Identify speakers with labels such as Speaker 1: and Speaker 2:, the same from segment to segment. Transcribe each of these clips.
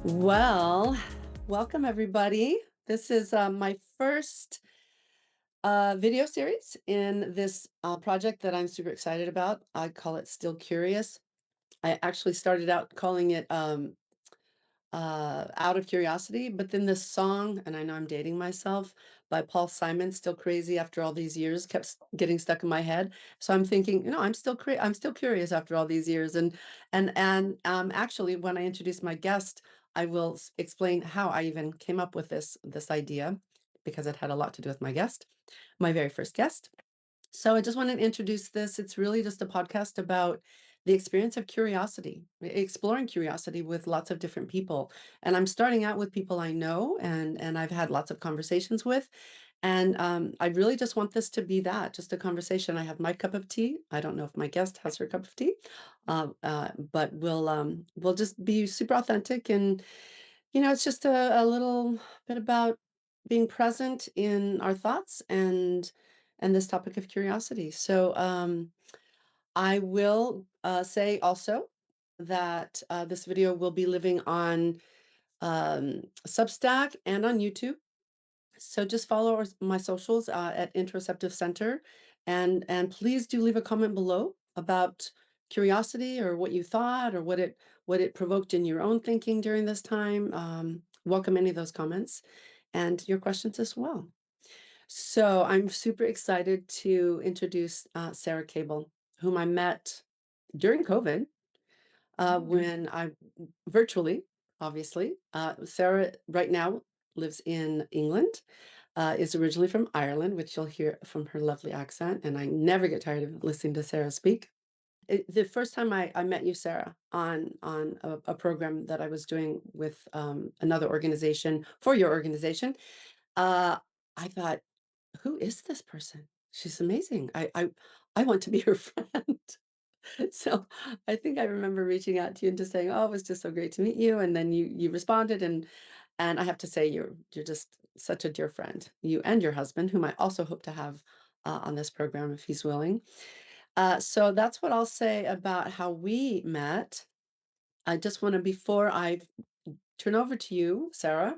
Speaker 1: Well, welcome everybody. This is my first video series in this project that I'm super excited about. I call it Still Curious. I actually started out calling it Out of Curiosity, but then this song, and I know I'm dating myself, by Paul Simon, Still Crazy After All These Years, kept getting stuck in my head. So I'm thinking, I'm still curious after all these years. And actually, when I introduce my guest, I will explain how I even came up with this idea, because it had a lot to do with my guest, my very first guest. So I just want to introduce this. It's really just a podcast about the experience of curiosity, exploring curiosity with lots of different people. And I'm starting out with people I know and I've had lots of conversations with. And I really just want this to be that, just a conversation. I have my cup of tea. I don't know if my guest has her cup of tea, but we'll just be super authentic. And it's just a little bit about being present in our thoughts and this topic of curiosity. So I will say also that this video will be living on Substack and on YouTube. So just follow my socials at Interoceptive Center, and please do leave a comment below about curiosity or what you thought or what it provoked in your own thinking during this time. Welcome any of those comments and your questions as well. So I'm super excited to introduce Sarah Cable, whom I met during COVID
Speaker 2: Mm.
Speaker 1: when I virtually, obviously. Sarah right now lives in England, is originally from Ireland, which you'll hear from her lovely accent. And I never get tired of listening to Sarah speak. The first time I met you, Sarah, on a program that I was doing with another organization for your organization, uh, I thought, who is this person? She's amazing. I want to be her friend. So I think I remember reaching out to you and just saying, "Oh, it was just so great to meet you." And then you responded, and I have to say you're just such a dear friend. You and your husband, whom I also hope to have on this program if he's willing. So that's what I'll say about how we met. I just want to, before I turn over to you, Sarah,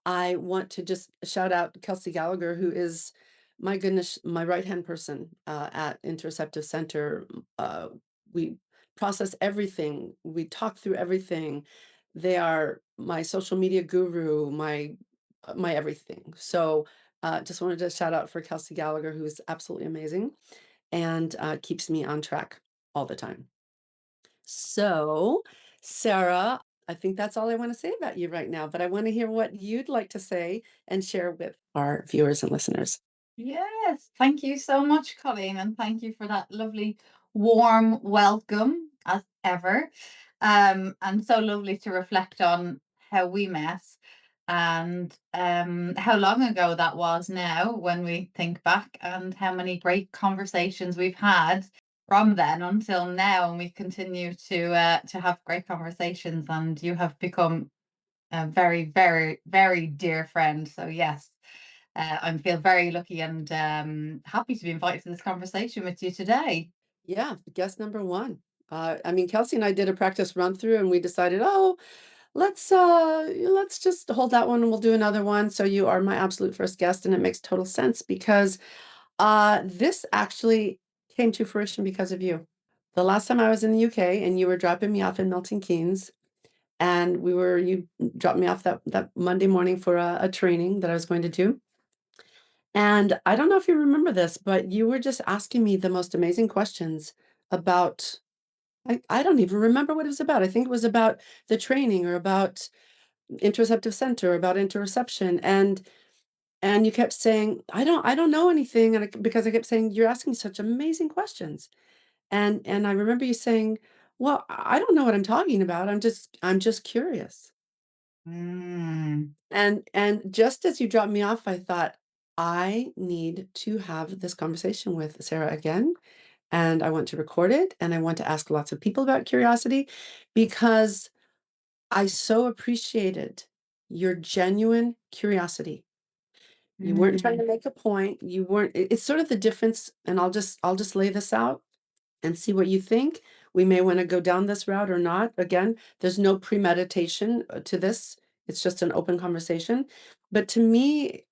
Speaker 1: I want to just shout out Kelsey Gallagher, who is, my goodness, my right-hand person at Interceptive Center. We process everything. We talk through everything. They are my social media guru, my everything. So just wanted to shout out for Kelsey Gallagher, who is absolutely amazing and keeps me on track all the time. So, Sarah, I think that's all I want to say about you right now, but I want to hear what you'd like to say and share with our viewers and listeners.
Speaker 2: Yes, thank you so much, Colleen, and thank you for that lovely warm welcome as ever. And so lovely to reflect on how we met and how long ago that was now when we think back, and how many great conversations we've had from then until now, and we continue to have great conversations, and you have become a very, very, very dear friend. So yes, I feel very lucky and happy to be invited to this conversation with you today.
Speaker 1: Yeah, guest number one. I mean, Kelsey and I did a practice run through, and we decided, oh, let's just hold that one, and we'll do another one. So you are my absolute first guest, and it makes total sense because this actually came to fruition because of you. The last time I was in the UK and you were dropping me off in Milton Keynes, and you dropped me off that Monday morning for a training that I was going to do. And I don't know if you remember this, but you were just asking me the most amazing questions about, I don't even remember what it was about. I think it was about the training or about interoceptive center, about interoception. And you kept saying, I don't know anything. Because I kept saying, you're asking such amazing questions. And I remember you saying, well, I don't know what I'm talking about. I'm just curious.
Speaker 2: Mm.
Speaker 1: And just as you dropped me off, I thought, I need to have this conversation with Sarah again, and I want to record it, and I want to ask lots of people about curiosity because I so appreciated your genuine curiosity. You weren't trying
Speaker 2: Mm.
Speaker 1: to make a point. You weren't. It's sort of the difference, and I'll just lay this out and see what you think. we may want to go down this route or not. Again, there's no premeditation to this. It's just an open conversation. But to me,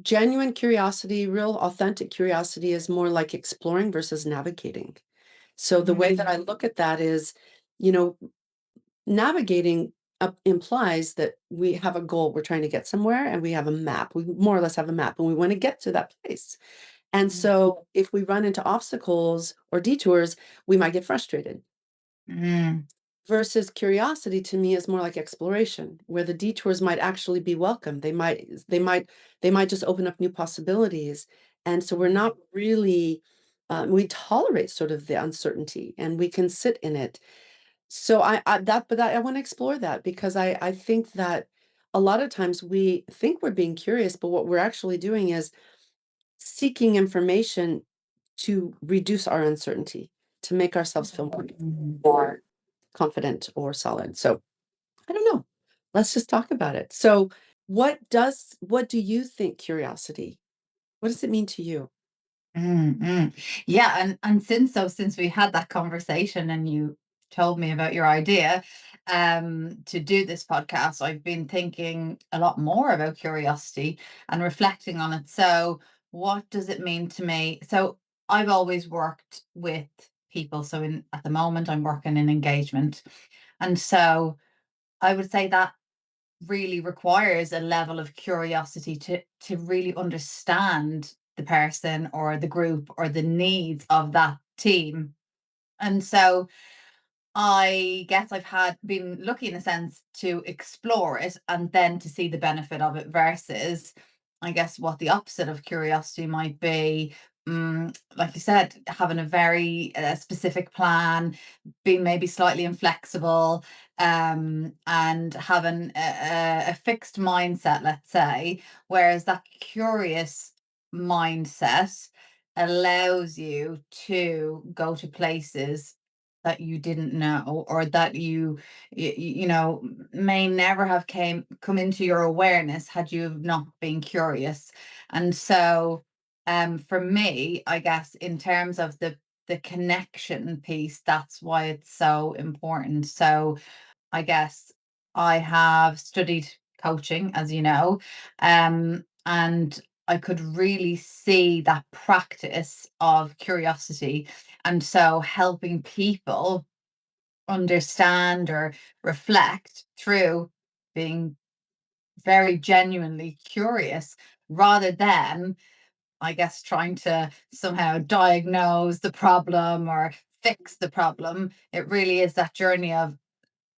Speaker 1: genuine curiosity, real authentic curiosity is more like exploring versus navigating. So the way that I
Speaker 2: Mm.
Speaker 1: look at that is, you know, navigating implies that we have a goal, we're trying to get somewhere, and we have a map. We more or less have a map, and we want to get to that place. And
Speaker 2: Mm.
Speaker 1: so if we run into obstacles or detours, we might get frustrated.
Speaker 2: Mm.
Speaker 1: Versus curiosity to me is more like exploration, where the detours might actually be welcome. They might just open up new possibilities. And so we're
Speaker 2: Mm.
Speaker 1: not really we tolerate sort of the uncertainty and we can sit in it. So I want to explore that because I think that a lot of times we think we're being curious, but what we're actually doing is seeking information to reduce our uncertainty, to make ourselves feel
Speaker 2: Mm.
Speaker 1: more confident or solid. So I don't know. Let's just talk about it. So what do you think curiosity? What does it mean to you?
Speaker 2: Mm, Yeah, and since we had that conversation and you told me about your idea to do this podcast, I've been thinking a lot more about curiosity and reflecting on it. So, what does it mean to me? So, I've always worked with people. So, in at the moment, I'm working in engagement, and so I would say that really requires a level of curiosity to really understand the person or the group or the needs of that team. And so I guess I've had been lucky in a sense to explore it and then to see the benefit of it versus, I guess, what the opposite of curiosity might be. Like you said, having a very specific plan, being maybe slightly inflexible, and having a fixed mindset, let's say, whereas that curious mindset allows you to go to places that you didn't know or that you know may never have came come into your awareness had you not been curious. And so for me, I guess in terms of the connection piece, that's why it's so important. So I guess I have studied coaching, as you know, and I could really see that practice of curiosity. And so helping people understand or reflect through being very genuinely curious rather than, I guess, trying to somehow diagnose the problem or fix the problem. It really is that journey of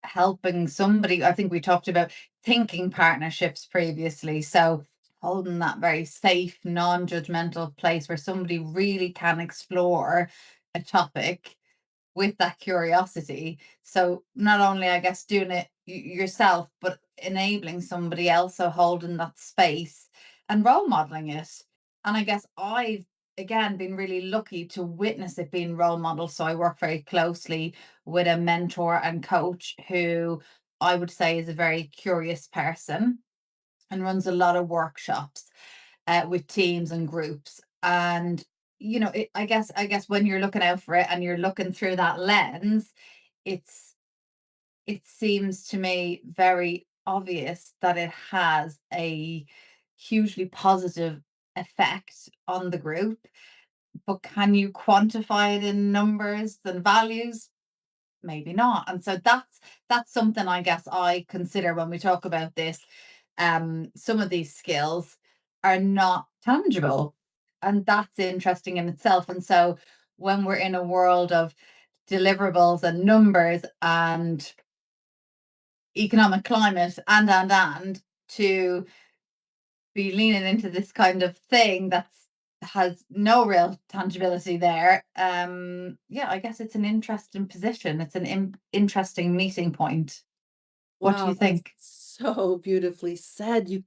Speaker 2: helping somebody. I think we talked about thinking partnerships previously. So holding that very safe, non-judgmental place where somebody really can explore a topic with that curiosity. So not only, I guess, doing it yourself, but enabling somebody else, so holding that space and role modeling it. And I guess I've again been really lucky to witness it being role model. So I work very closely with a mentor and coach who I would say is a very curious person and runs a lot of workshops with teams and groups. And I guess when you're looking out for it and you're looking through that lens, it's it seems to me very obvious that it has a hugely positive effect on the group. But can you quantify it in numbers and values? Maybe not. And so that's something I guess I consider when we talk about this. Some of these skills are not tangible, and that's interesting in itself. And so when we're in a world of deliverables and numbers and economic climate and to be leaning into this kind of thing that's has no real tangibility there. Yeah, I guess it's an interesting position. It's an interesting meeting point. What do
Speaker 1: Wow,
Speaker 2: you
Speaker 1: that's
Speaker 2: think?
Speaker 1: so beautifully said.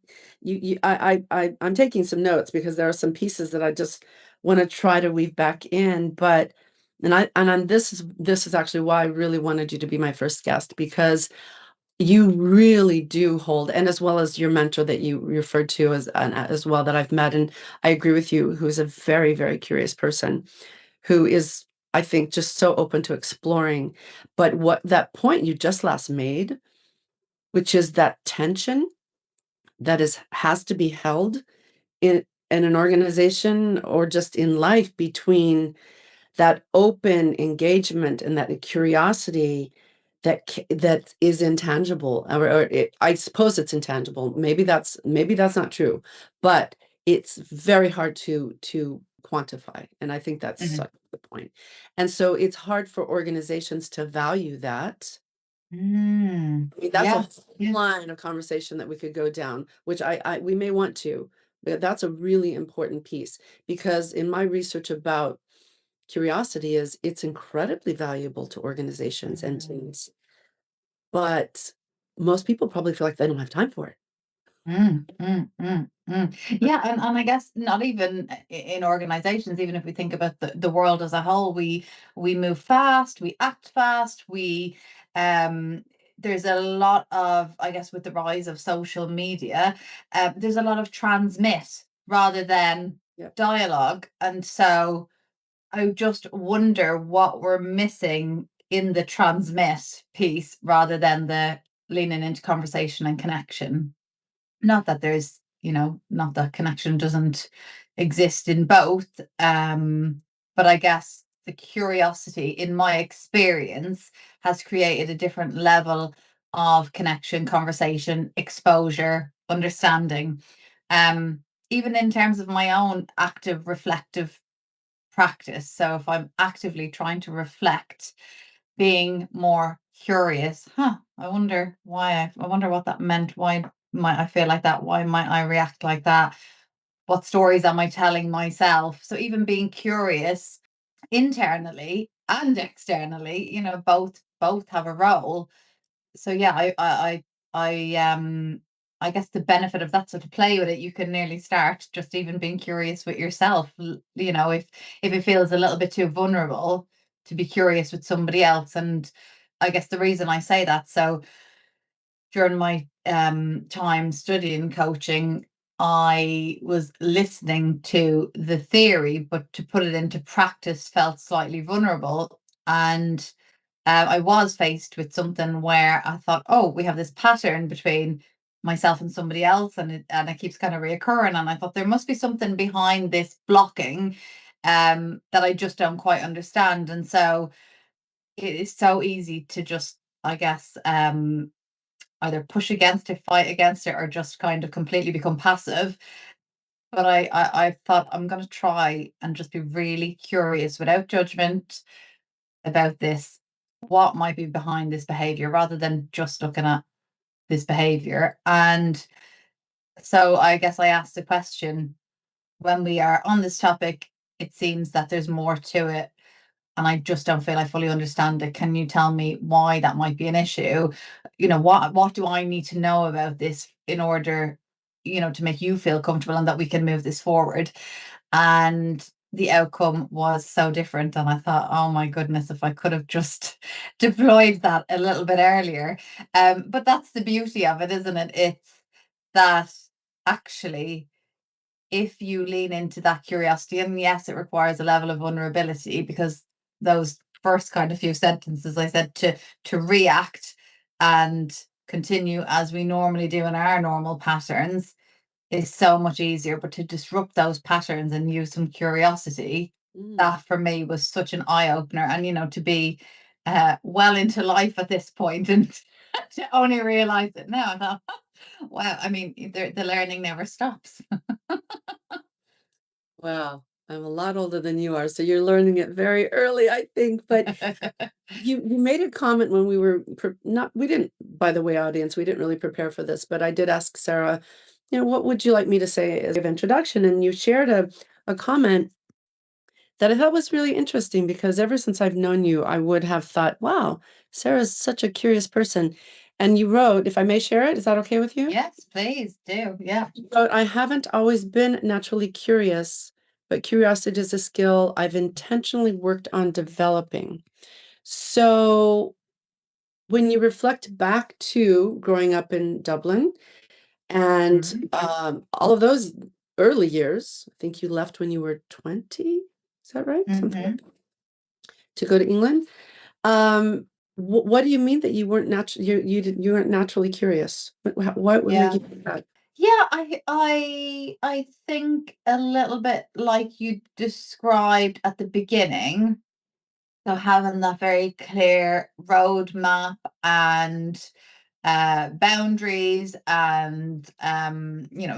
Speaker 1: I'm taking some notes because there are some pieces that I just want to try to weave back in. But this is actually why I really wanted you to be my first guest because you really do hold, and as well as your mentor that you referred to as well that I've met, and I agree with you, who's a very, very curious person who is I think, just so open to exploring. But what that point you just last made, which is that tension that has to be held in an organization or just in life between that open engagement and that curiosity that is intangible, I suppose it's intangible. Maybe that's not true, but it's very hard to quantify, and I think that's
Speaker 2: Mhm.
Speaker 1: such the point. And so it's hard for organizations to value that.
Speaker 2: Mm.
Speaker 1: I mean, that's a
Speaker 2: Yeah.
Speaker 1: whole
Speaker 2: Yeah.
Speaker 1: line of conversation that we could go down, which we may want to, but that's a really important piece because in my research about curiosity is it's incredibly valuable to organizations and
Speaker 2: Mm.
Speaker 1: teams, but most people probably feel like they don't have time for it.
Speaker 2: Yeah, and I guess not even in organizations, even if we think about the world as a whole, we move fast, we act fast, we um there's a lot of, I guess, with the rise of social media, there's a lot of transmit rather than
Speaker 1: Yeah.
Speaker 2: dialogue. And so I just wonder what we're missing in the transmit piece rather than the leaning into conversation and connection. Not that there's, not that connection doesn't exist in both, but I guess the curiosity, in my experience, has created a different level of connection, conversation, exposure, understanding. Even in terms of my own active reflective practice. So if I'm actively trying to reflect, being more curious, I wonder why, I wonder what that meant. Why might I feel like that? Why might I react like that? What stories am I telling myself? So even being curious internally and externally, both have a role. So yeah, I guess the benefit of that, so to play with it, you can nearly start just even being curious with yourself. If it feels a little bit too vulnerable, to be curious with somebody else. And I guess the reason I say that, so during my time studying coaching, I was listening to the theory, but to put it into practice felt slightly vulnerable. And I was faced with something where I thought, oh, we have this pattern between myself and somebody else, and it keeps kind of reoccurring. And I thought there must be something behind this blocking, that I just don't quite understand. And so it is so easy to just, I guess, either push against it, fight against it, or just kind of completely become passive. But I thought I'm going to try and just be really curious without judgment about this. What might be behind this behavior rather than just looking at this behavior? And so I guess I asked the question, when we are on this topic, it seems that there's more to it, and I just don't feel I fully understand it. Can you tell me why that might be an issue? What do I need to know about this in order, to make you feel comfortable and that we can move this forward? And the outcome was so different. And I thought, oh my goodness, if I could have just deployed that a little bit earlier. But that's the beauty of it, isn't it? It's that actually, if you lean into that curiosity, and yes, it requires a level of vulnerability, because those first kind of few sentences I said, to react and continue as we normally do in our normal patterns, is so much easier. But to disrupt those patterns and use some curiosity,
Speaker 1: Mm.
Speaker 2: that for me was such an eye opener. And to be well into life at this point, and to only realize it now, I thought, wow, I mean, the learning never stops.
Speaker 1: Wow, I'm a lot older than you are, so you're learning it very early, I think. But you made a comment when we were not we didn't, by the way, audience, we didn't really prepare for this, but I did ask Sarah, what would you like me to say as of introduction? And you shared a comment that I thought was really interesting because ever since I've known you, I would have thought, wow, Sarah's such a curious person. And you wrote, if I may share it, is that okay with you?
Speaker 2: Yes, please do. Yeah.
Speaker 1: You wrote, I haven't always been naturally curious, but curiosity is a skill I've intentionally worked on developing. So when you reflect back to growing up in Dublin and
Speaker 2: Mhm.
Speaker 1: all of those early years, I think you left when you were 20. Is that right? Something like
Speaker 2: Mhm.
Speaker 1: that. to go to England. Um, what do you mean that you weren't you weren't naturally curious? What would make
Speaker 2: Yeah.
Speaker 1: you think that?
Speaker 2: Yeah, I think a little bit like you described at the beginning. So having that very clear roadmap and boundaries and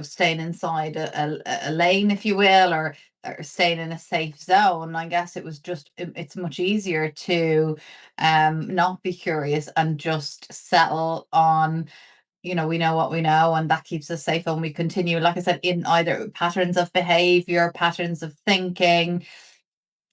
Speaker 2: staying inside a lane, if you will, or staying in a safe zone. I guess it was just it's much easier to not be curious and just settle on, we know what we know, and that keeps us safe, and we continue, like I said, in either patterns of behavior, patterns of thinking,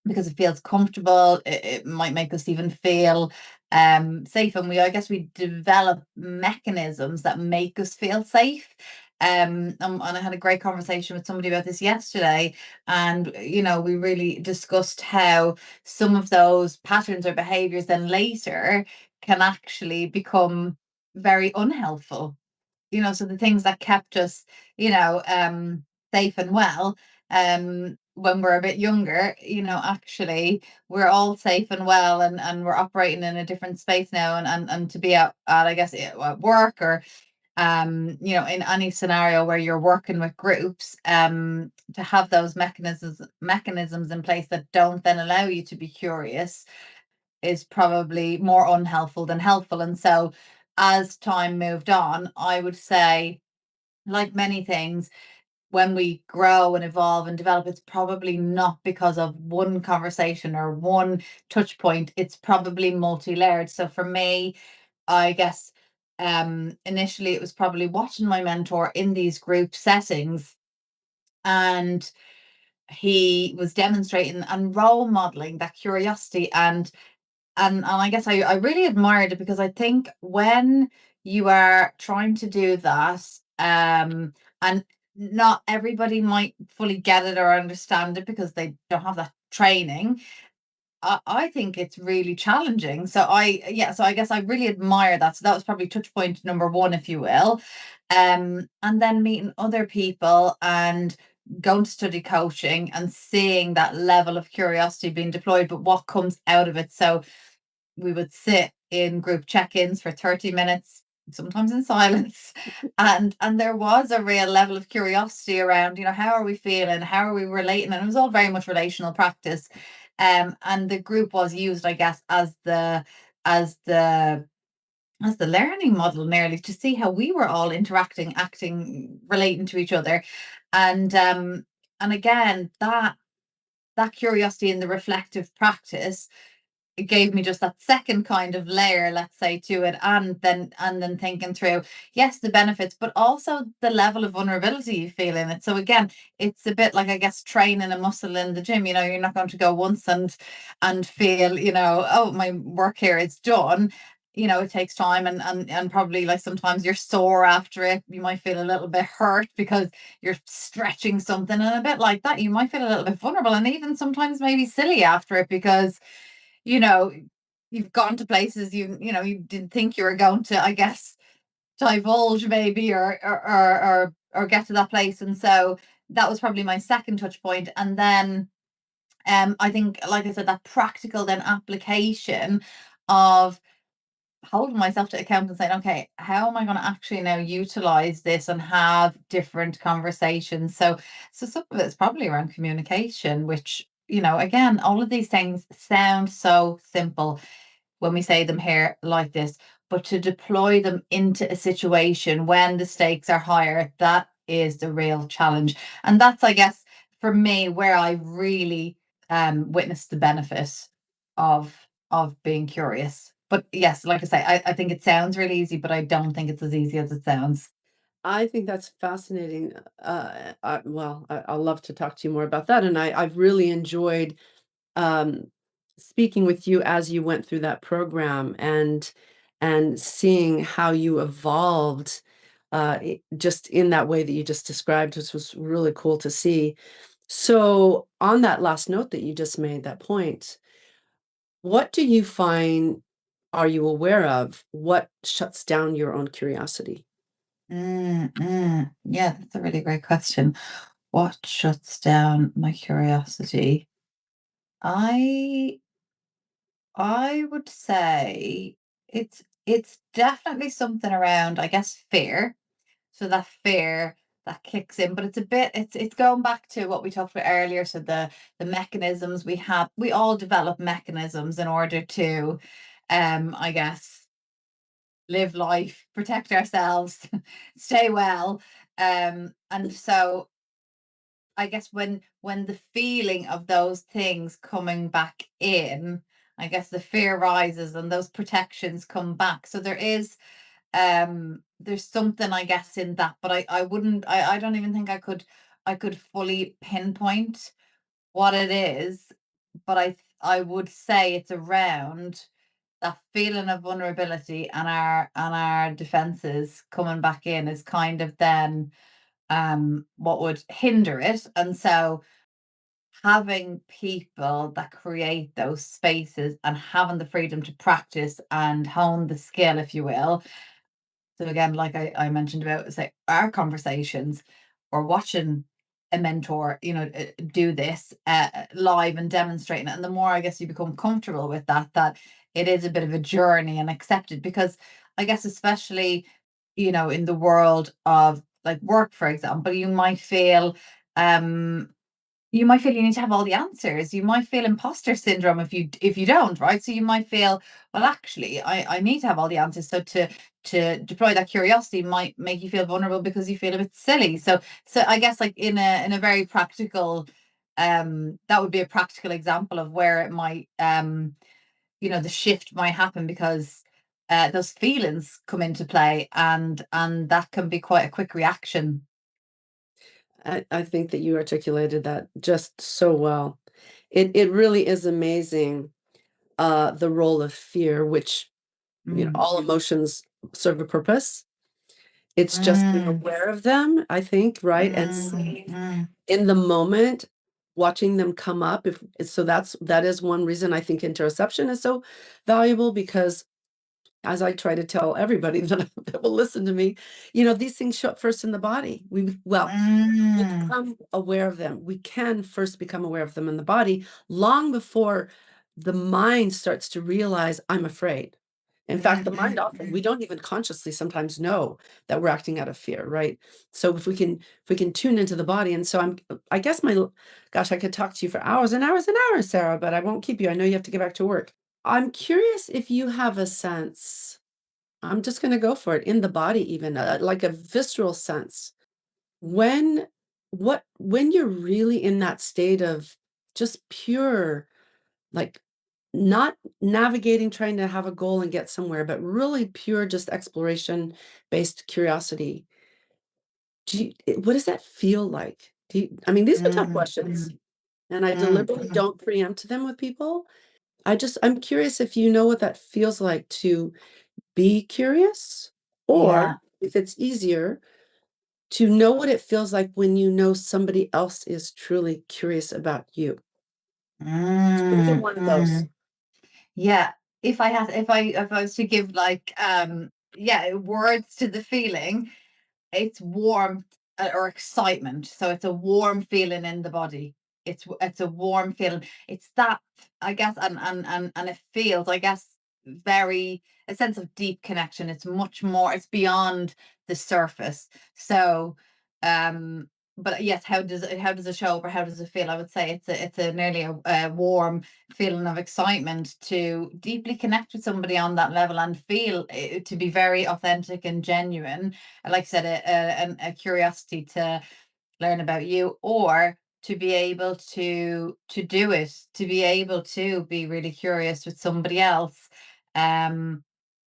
Speaker 2: because it feels comfortable. It might make us even feel safe, and I guess we develop mechanisms that make us feel safe. And I had a great conversation with somebody about this yesterday, and we really discussed how some of those patterns or behaviors then later can actually become very unhelpful. So the things that kept us, safe and well, when we're a bit younger, actually we're all safe and well, and we're operating in a different space now, and to be at I guess at work, or in any scenario where you're working with groups, to have those mechanisms in place that don't then allow you to be curious is probably more unhelpful than helpful. And so as time moved on, I would say, like many things, when we grow and evolve and develop, it's probably not because of one conversation or one touch point. It's probably multi-layered. So for me, I guess initially it was probably watching my mentor in these group settings, and he was demonstrating and role modeling that curiosity, and I guess I really admired it, because I think when you are trying to do that, and not everybody might fully get it or understand it because they don't have that training, I think it's really challenging. So I guess I really admire that. So that was probably touch point number one, if you will. And then meeting other people and going to study coaching and seeing that level of curiosity being deployed, but what comes out of it. So we would sit in group check-ins for 30 minutes, sometimes in silence, and there was a real level of curiosity around, how are we feeling, how are we relating, and it was all very much relational practice. And the group was used, I guess, as the as the learning model, nearly, to see how we were all interacting, acting, relating to each other. And again, that curiosity in the reflective practice, it gave me just that second kind of layer, let's say, to it, and then thinking through, yes, the benefits, but also the level of vulnerability you feel in it. So again, it's a bit like, I guess, training a muscle in the gym. You're not going to go once and feel, oh, my work here is done. It takes time, and probably, like, sometimes you're sore after it. You might feel a little bit hurt because you're stretching something, and a bit like that, you might feel a little bit vulnerable, and even sometimes maybe silly after it, because you know, you've gone to places you didn't think you were going to, I guess, divulge, maybe, or get to that place. And so that was probably my second touch point. And then I think, like I said, that practical then application of holding myself to account and saying, okay, how am I going to actually now utilize this and have different conversations? So some of it's probably around communication, which, again, all of these things sound so simple when we say them here like this, but to deploy them into a situation when the stakes are higher, that is the real challenge. And that's, I guess, for me, where I really witnessed the benefit of being curious. But yes, like I say, I think it sounds really easy, but I don't think it's as easy as it sounds.
Speaker 1: I think that's fascinating. Well, I'll love to talk to you more about that. And I've really enjoyed um, speaking with you as you went through that program, and seeing how you evolved just in that way that you just described, which was really cool to see. So, on that last note that you just made, that point, what do you find, are you aware of what shuts down your own curiosity?
Speaker 2: Yeah, that's a really great question. What shuts down my curiosity? I I would say it's definitely something around, I guess, fear. So that fear that kicks in, but it's going back to what we talked about earlier. So the mechanisms we have, we all develop mechanisms in order to, I guess, live life, protect ourselves, stay well. And so I guess when the feeling of those things coming back in, I guess the fear rises and those protections come back. So there's something, I guess, in that, but I wouldn't, I don't even think I could fully pinpoint what it is, but I would say it's around that feeling of vulnerability, and our defenses coming back in is kind of then what would hinder it. And so having people that create those spaces and having the freedom to practice and hone the skill, if you will. So again, like I mentioned about, say, our conversations, or watching a mentor, do this live and demonstrating it. And the more, I guess, you become comfortable with that, that it is a bit of a journey and accepted, because I guess, especially, in the world of like work, for example, um you might feel you need to have all the answers. You might feel imposter syndrome if you don't, right? So you might feel, well, actually, I need to have all the answers. So to deploy that curiosity might make you feel vulnerable because you feel a bit silly. So I guess, like, in a very practical, that would be a practical example of where it might, the shift might happen, because those feelings come into play, and that can be quite a quick reaction.
Speaker 1: I think that you articulated that just so well. It really is amazing, the role of fear, which,
Speaker 2: Mm.
Speaker 1: all emotions serve a purpose. It's just being
Speaker 2: Mm.
Speaker 1: aware of them, I think, right? And
Speaker 2: Mm.
Speaker 1: seeing
Speaker 2: Mm.
Speaker 1: in the moment, watching them come up. If so, that is one reason I think interoception is so valuable, because as I try to tell everybody that will listen to me, these things show up first in the body. We
Speaker 2: Mm.
Speaker 1: become aware of them. We can first become aware of them in the body long before the mind starts to realize, I'm afraid. In fact, the mind often, we
Speaker 2: Mm.
Speaker 1: don't even consciously sometimes know that we're acting out of fear, right? So if we can tune into the body. And so I guess gosh, I could talk to you for hours and hours and hours, Sarah, but I won't keep you. I know you have to get back to work. I'm curious if you have a sense. I'm just going to go for it, in the body, even like a visceral sense, when when you're really in that state of just pure, like, not navigating, trying to have a goal and get somewhere, but really pure, just exploration based curiosity. What does that feel like? I mean, these are tough
Speaker 2: Mm.
Speaker 1: questions, and I
Speaker 2: Mm.
Speaker 1: deliberately
Speaker 2: Mm.
Speaker 1: don't preempt them with people. I'm curious if you know what that feels like to be curious, or
Speaker 2: Yeah.
Speaker 1: if it's easier to know what it feels like when you know somebody else is truly curious about you. Either
Speaker 2: Mm.
Speaker 1: one of those.
Speaker 2: Mm. Yeah. If I was to give, like, yeah, words to the feeling, it's warmth, or excitement. So it's a warm feeling in the body. It's a warm feeling. It's that, I guess, and it feels, I guess, very a sense of deep connection. It's much more. It's beyond the surface. So, um, but yes, how does it show up, or how does it feel? I would say it's a nearly a warm feeling of excitement to deeply connect with somebody on that level, and feel it to be very authentic and genuine. Like I said, a curiosity to learn about you, or to be able to do it, to be able to be really curious with somebody else, um,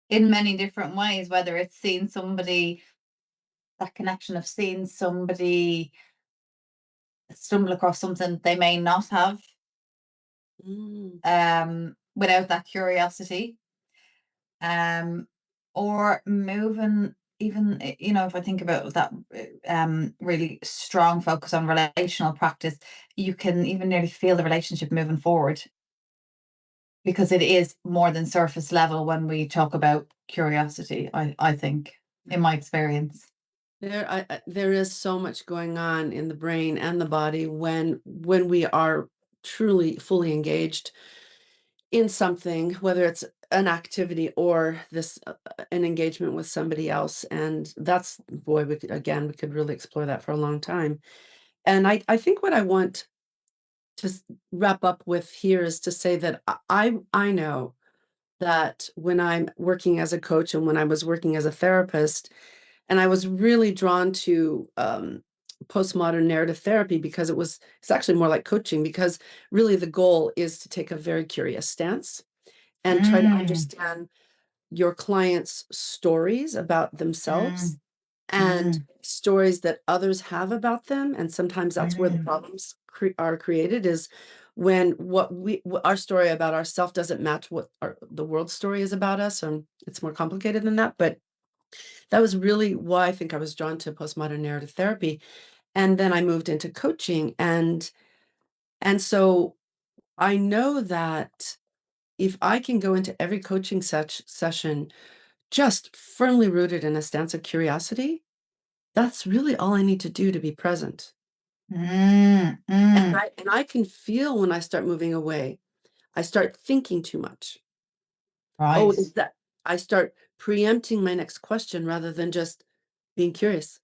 Speaker 2: in many different ways, whether it's seeing somebody, that connection of seeing somebody stumble across something they may not have,
Speaker 1: Mm,
Speaker 2: without that curiosity, um, or moving, even, if I think about that, really strong focus on relational practice, you can even nearly feel the relationship moving forward, because it is more than surface level when we talk about curiosity, I think, in my experience.
Speaker 1: there is so much going on in the brain and the body when we are truly fully engaged in something, whether it's an activity or this an engagement with somebody else. And that's, boy, we could really explore that for a long time. And I think what I want to wrap up with here is to say that I know that when I'm working as a coach and when I was working as a therapist, and I was really drawn to postmodern narrative therapy because it's actually more like coaching, because really the goal is to take a very curious stance and try to
Speaker 2: Mm,
Speaker 1: understand your clients' stories about themselves
Speaker 2: mm,
Speaker 1: and
Speaker 2: mm,
Speaker 1: stories that others have about them. And sometimes that's where the
Speaker 2: mm,
Speaker 1: problems are created, is when our story about ourselves doesn't match what the world's story is about us. And it's more complicated than that. But that was really why I think I was drawn to postmodern narrative therapy. And then I moved into coaching. And so I know that if I can go into every coaching session just firmly rooted in a stance of curiosity, that's really all I need to do to be present.
Speaker 2: mm,
Speaker 1: And
Speaker 2: mm.
Speaker 1: I can feel when I start moving away, I start thinking too much. Oh,
Speaker 2: Right.
Speaker 1: is that I start preempting my next question rather than just being curious.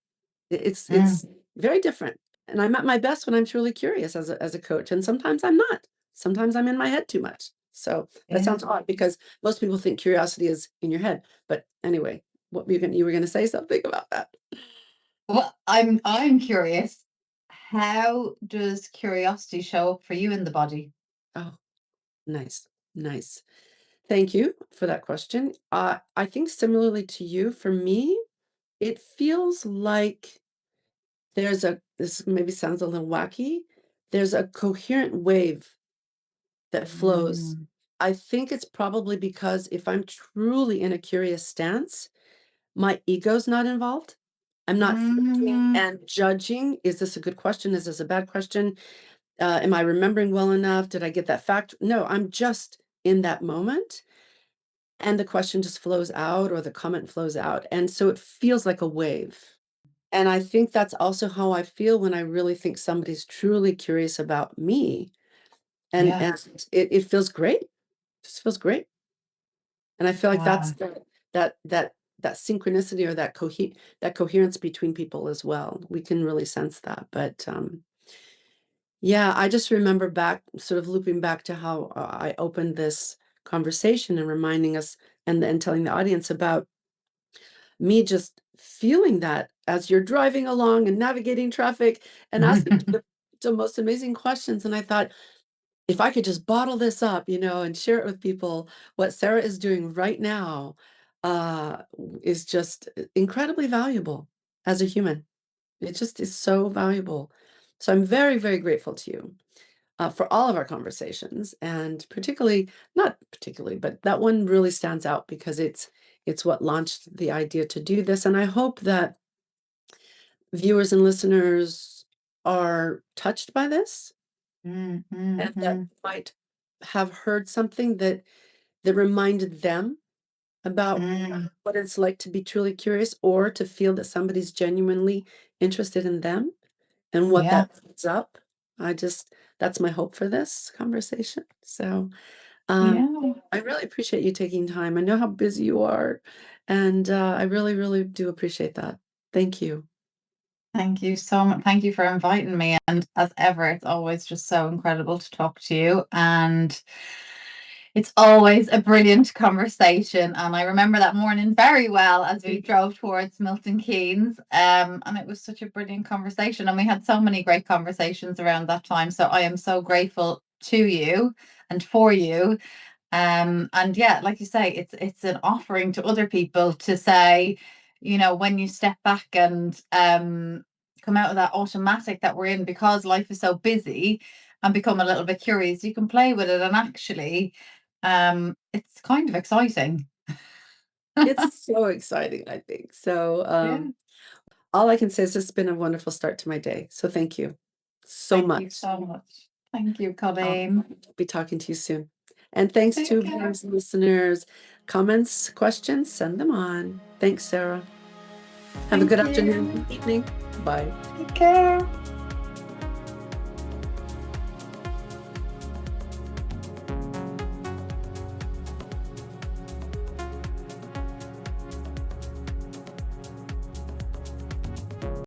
Speaker 2: Mm,
Speaker 1: It's very different. And I'm at my best when I'm truly curious as a coach, and sometimes I'm not. Sometimes I'm in my head too much. So that
Speaker 2: yeah.
Speaker 1: sounds odd because most people think curiosity is in your head. But anyway, what you were gonna say something about that.
Speaker 2: Well, I'm curious. How does curiosity show up for you in the body?
Speaker 1: Oh, nice. Nice. Thank you for that question. I think similarly to you, for me, it feels like this maybe sounds a little wacky. There's a coherent wave that flows.
Speaker 2: Mm,
Speaker 1: I think it's probably because if I'm truly in a curious stance, my ego's not involved. I'm not thinking
Speaker 2: mm,
Speaker 1: and judging. Is this a good question? Is this a bad question? Am I remembering well enough? Did I get that fact? No, I'm just in that moment. And the question just flows out or the comment flows out. And so it feels like a wave. And I think that's also how I feel when I really think somebody's truly curious about me.
Speaker 2: yeah.
Speaker 1: And it feels great. Just feels great. And I feel like that's
Speaker 2: Wow.
Speaker 1: that synchronicity or that coherence between people as well. We can really sense that. But yeah, I just remember back, sort of looping back to how I opened this conversation and reminding us and telling the audience about me just feeling that as you're driving along and navigating traffic and asking the most amazing questions. And I thought, if I could just bottle this up, and share it with people, what Sarah is doing right now is just incredibly valuable as a human. It just is so valuable. So I'm very, very grateful to you for all of our conversations, and not particularly, but that one really stands out because it's what launched the idea to do this. And I hope that viewers and listeners are touched by this
Speaker 2: Mm, mm,
Speaker 1: and that
Speaker 2: mm,
Speaker 1: might have heard something that reminded them about
Speaker 2: mm.
Speaker 1: what it's like to be truly curious or to feel that somebody's genuinely interested in them and what
Speaker 2: Yeah.
Speaker 1: that brings up. I just That's my hope for this conversation. So
Speaker 2: Yeah.
Speaker 1: I really appreciate you taking time. I know how busy you are, and I really, really do appreciate that. Thank you.
Speaker 2: Thank you so much. Thank you for inviting me. And as ever, it's always just so incredible to talk to you. And it's always a brilliant conversation. And I remember that morning very well as we drove towards Milton Keynes. And it was such a brilliant conversation. And we had so many great conversations around that time. So I am so grateful to you and for you. And yeah, like you say, it's an offering to other people to say, when you step back and come out of that automatic that we're in because life is so busy and become a little bit curious, you can play with it, and actually it's kind of exciting.
Speaker 1: It's so exciting, I think. So
Speaker 2: Yeah.
Speaker 1: all I can say is it's been a wonderful start to my day. So thank you so
Speaker 2: Thank you
Speaker 1: much.
Speaker 2: so much. Thank you,
Speaker 1: I'll
Speaker 2: Colleen.
Speaker 1: be talking to you soon. And thanks
Speaker 2: Take
Speaker 1: to
Speaker 2: care.
Speaker 1: viewers and listeners. Comments, questions, send them on. Thanks, Sarah. Have a good
Speaker 2: Thank
Speaker 1: afternoon,
Speaker 2: you.
Speaker 1: evening. Bye.
Speaker 2: Take care.